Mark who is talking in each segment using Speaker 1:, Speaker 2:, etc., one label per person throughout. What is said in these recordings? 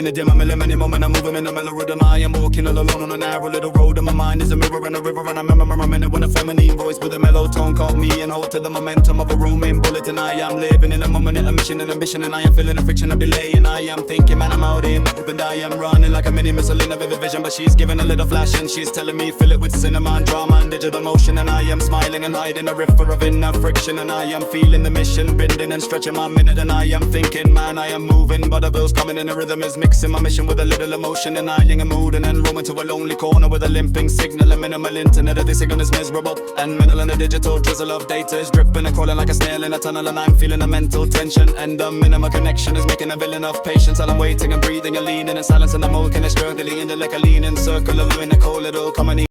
Speaker 1: in the dim, I'm a many moment, I'm moving in a mellow rhythm. I am walking all alone on a narrow little road, and my mind is a mirror and a river, and I remember my minute when a feminine voice with a mellow tone called me and hold to the momentum of a roaming bullet. And I am living in a moment, in a mission and ambition, and I am feeling the friction of delay. And I am thinking, man, I'm out in the open, I am running like a mini missile in a vivid vision. But she's giving a little flash and she's telling me fill it with cinema and drama and digital motion. And I am smiling and hiding a river of inner friction, and I am feeling the mission, bending and stretching my minute. And I am thinking, man, I am moving, but the bills coming and the rhythm is mixing my mission with a little emotion. And I ain't a mood and then roaming to a lonely corner with a limping signal, a minimal internet. The signal is miserable and mental, and the digital drizzle of data is dripping and crawling like a snail in a tunnel. And I'm feeling a mental tension, and the minimal connection is making a villain of patience. While I'm waiting and breathing and leaning in silence, and I'm walking and struggling in the like a leaning circle of in a cold little company.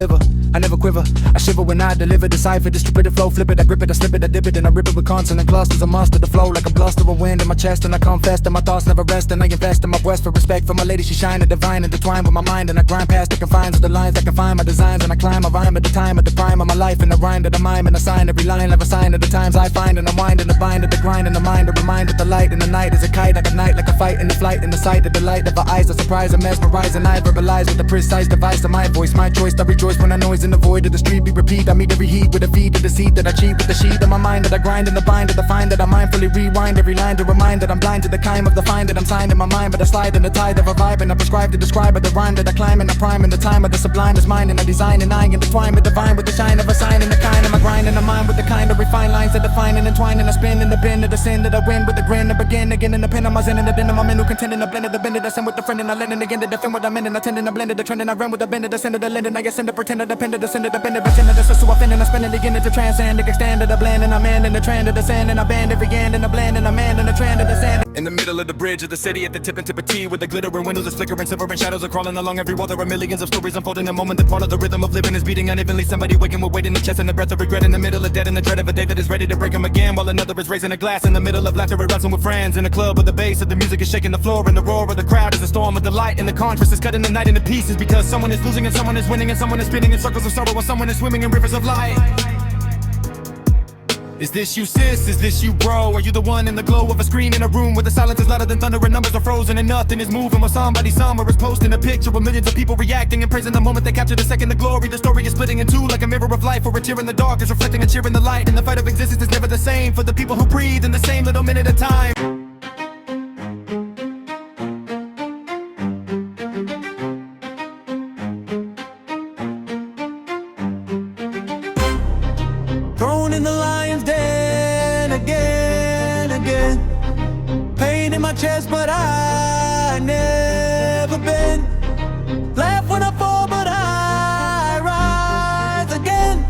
Speaker 2: I never quiver, I shiver when I deliver, decipher, distribute the flow, flip it, I grip it, I slip it, I dip it, and I rip it with consonant clusters. I master the flow like a bluster of wind in my chest, and I come fast, and my thoughts never rest, and I invest in my breast for respect for my lady. She shine and divine, intertwined with my mind, and I grind past the confines of the lines that confine my designs, and I climb, I rhyme at the time of the prime of my life, and I rhyme that I mime, and I sign every line, have a sign of the times I find, and I wind and the bind of the grind, and the mind, a remind that the light in the night is a kite, like a night, like a fight in the flight, in the sight, the delight of our eyes, the surprise, and mesmerize, and I verbalize with the precise device of my voice, my choice. I rejoice when I noise in the void of the street be repeat. I meet every heat with a feed to the seed that I cheat with the sheet of my mind that I grind and the bind of the find that I mindfully rewind every line to remind that I'm blind to the kind of the find that I'm signed in my mind, but I slide in the tide of a vibe, and I prescribe to describe the rhyme that I climb and I prime in the time of the sublime is mine, and I design and I intertwine with divine with the shine of a sign and the kind of my grind and the mind with the kind of refined lines that define and entwine, and I spin in the bin of the sin that I win with the grin and begin again in the pen of my zen and the den of my men who contend in the blend of the bend of the sin with the friend, and I lend again to defend what I'm in, and I tend and I blend of the trend and I run with the bend of the sin of the lend, and I guess in the pretend of the pen of the sin of the bend of the sin of the so I fin and I spin it again into transcend and extend of the blend, and I'm in the trend of the sand, and I bend every end and I blend and I'm in the trend of the sand.
Speaker 1: In the middle of the bridge of the city at the tip of T, with the glittering windows is flickering, silver and shadows are crawling along every wall. There are millions of stories unfolding. The moment that part of the rhythm of living is beating unevenly. Somebody waking with weight in the chest and the breath of regret in the middle of dead, and the dread of a day that is ready to break them again, while another is raising a glass in the middle of laughter. We're dancing with friends in a club with the bass of the music is shaking the floor, and the roar of the crowd is a storm of delight, and the contrast is cutting the night into pieces because someone is losing and someone is winning, and someone is spinning in circles of sorrow while someone is swimming in rivers of light. Is this you, sis? Is this you, bro? Are you the one in the glow of a screen in a room where the silence is louder than thunder and numbers are frozen and nothing is moving, while somebody somewhere is posting a picture with millions of people reacting and praising the moment they capture the second of glory? The story is splitting in two like a mirror of life, where a tear in the dark is reflecting a cheer in the light, and the fight of existence is never the same for the people who breathe in the same little minute of time.
Speaker 2: Thrown in the lion's den again, again. Pain in my chest, but I never bend. Laugh when I fall, but I rise again.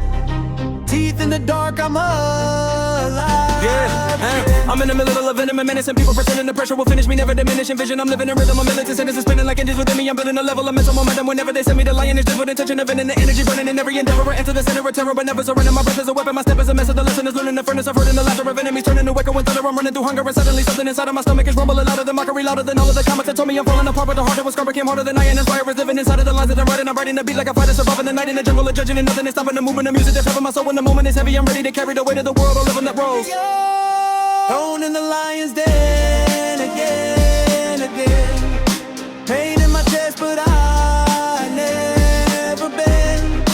Speaker 2: Teeth in the dark, I'm alive.
Speaker 3: Yeah, I'm in the middle of venom and menace, and people pretending the pressure will finish me, never diminishing vision. I'm living in rhythm, I'm militant, sentences spinning like engines within me. I'm building a level of mental momentum whenever they send me the lion is with intention of ending the energy running in every endeavor. I enter the center of terror, but never surrender. My breath is a weapon, my step is a message. The lesson is learning the furnace. I've heard in the laughter of enemies turning to echo with thunder. I'm running through hunger, and suddenly something inside of my stomach is rumbling louder than mockery, louder than all of the comments that told me I'm falling apart. But the heart that was scarred became harder than I, and inspire is living inside of the lines that I'm writing. I'm writing the beat like a fighter, surviving the night in the jungle of judging, and nothing is stopping the movement. The music that's helping my soul when the moment is heavy. I'm ready to carry the weight of the world, all living that rolls.
Speaker 2: Thrown in the lion's den again, again. Pain in my chest, but I never bend.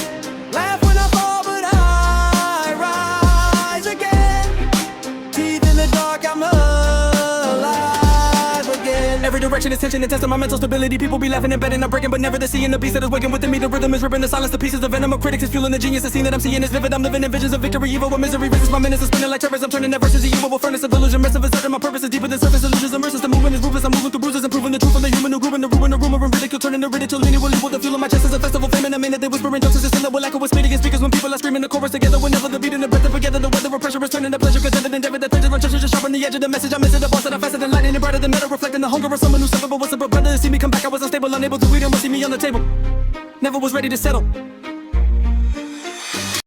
Speaker 2: Laugh when I fall, but I rise again. Teeth in the dark, I'm alive again.
Speaker 3: Every direction is tension and testing my mental stability. People be laughing and betting I'm breaking, but never the seeing the beast that is waking within me. The rhythm is ripping the silence, the pieces of venom of critics is fueling the genius. The scene that I'm seeing is vivid. I'm living in visions of victory, evil with misery. Resist my minutes, is spinning like terrors. I'm turning that verses to evil furnace of illusion. Rest of a sudden, my purpose is deeper than surface illusions. Immerses the movement is ruthless. I'm moving through bruises, improving the truth from the human who grew in the ruin, the rumor and ridicule, turning the ridicule. Leaning will evil. The fuel of my chest is a festival flame, and I mean that they whisper injustices and that will echo with spitting and speakers when people are screaming the chorus together. Whenever the beat and the breath are together, the weather of pressure is turning to pleasure. Contented endeavor that pleasure on treasure, just sharpen the edge of the message. I'm missing the boss that I'm faster than lightning and brighter than metal, reflecting the hunger of someone who's suffered but was a brother. To see me come back, I was unstable, unable to read and will see me on the table. Never was ready to settle.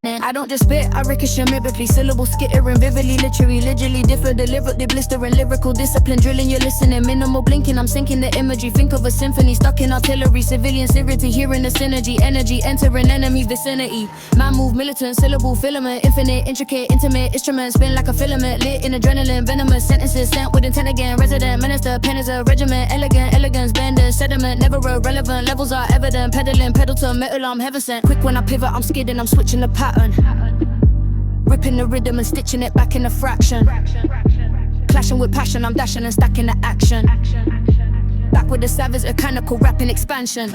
Speaker 4: I don't just spit, I ricochet rhythmically. Syllables skittering vividly, literally differ, deliberately blistering, lyrical discipline, drilling, you're listening. Minimal blinking, I'm sinking the imagery. Think of a symphony stuck in artillery, civilian severity, hearing the synergy, energy entering enemy vicinity. Man move militant, syllable filament, infinite, intricate, intimate instrument, spin like a filament, lit in adrenaline, venomous sentences sent with intent again. Resident minister, pen is a regiment, elegant, elegance, bender, sediment, never irrelevant. Levels are evident, pedaling, pedal to metal, I'm heaven sent. Quick when I pivot, I'm skidding, I'm switching the pattern. Ripping the rhythm and stitching it back in a fraction. Clashing with passion, I'm dashing and stacking the action. Back with the savage, mechanical rapping expansion.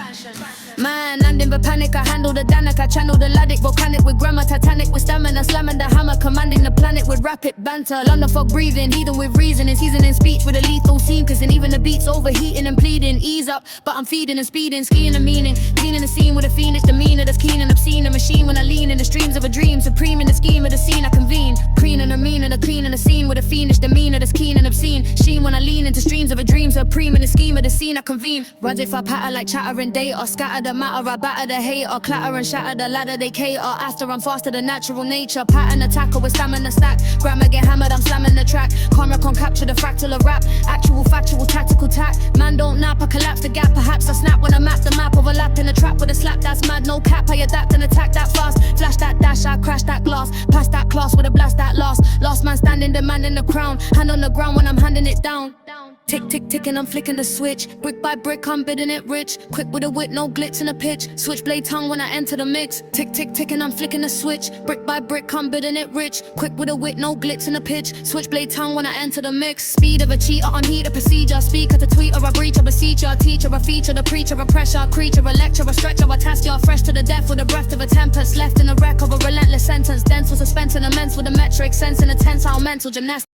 Speaker 4: Man, landing the panic, I handle the Danik, I channel the Ladic, volcanic with grammar, titanic with stamina, slamming the hammer, commanding the planet with rapid banter. London fog breathing, heathen with reason, and seasoning speech with a lethal scene, cause and even the beats overheating and pleading. Ease up, but I'm feeding and speeding, skiing the meaning, cleaning the scene with a fiendish demeanor that's keen and obscene. A machine when I lean in the streams of a dream, supreme in the scheme of the scene I convene. Preen and a mean and a clean in the scene with a fiendish demeanor that's keen and obscene. Sheen when I lean into streams of a dream, supreme in the scheme of the scene I convene. Runs if I patter like chattering data, scatter the matter, I batter the hater, clatter and shatter the ladder they cater. After I'm faster than natural nature, pattern attacker with stamina stack. Grammar get hammered, I'm slamming the track. Camera can't capture the fractal of rap. Actual factual tactical tact. Man don't nap, I collapse the gap. Perhaps I snap when I map the map. Overlap in the trap with a slap that's mad. No cap, I adapt and attack that fast. Flash that dash, I crash that glass. Pass that class with a blast that last. Last man standing, demanding the crown. Hand on the ground when I'm handing it down. Tick, tick, tick, and I'm flicking the switch. Brick by brick, I'm bidding it rich. Quick with a wit, no glitz in a pitch. Switchblade tongue when I enter the mix. Tick, tick, tick, and I'm flicking the switch. Brick by brick, I'm bidding it rich. Quick with a wit, no glitz in a pitch. Switchblade tongue when I enter the mix. Speed of a cheater, unheat a procedure. Speak at the tweet or a breach, a beseech a teacher, a feature, the preacher, a pressure, a creature, a lecture, a stretcher, a task, you're fresh to the death with the breath of a tempest. Left in the wreck of a relentless sentence. Dense with suspense and immense with a metric sense in a tense, how mental gymnastics.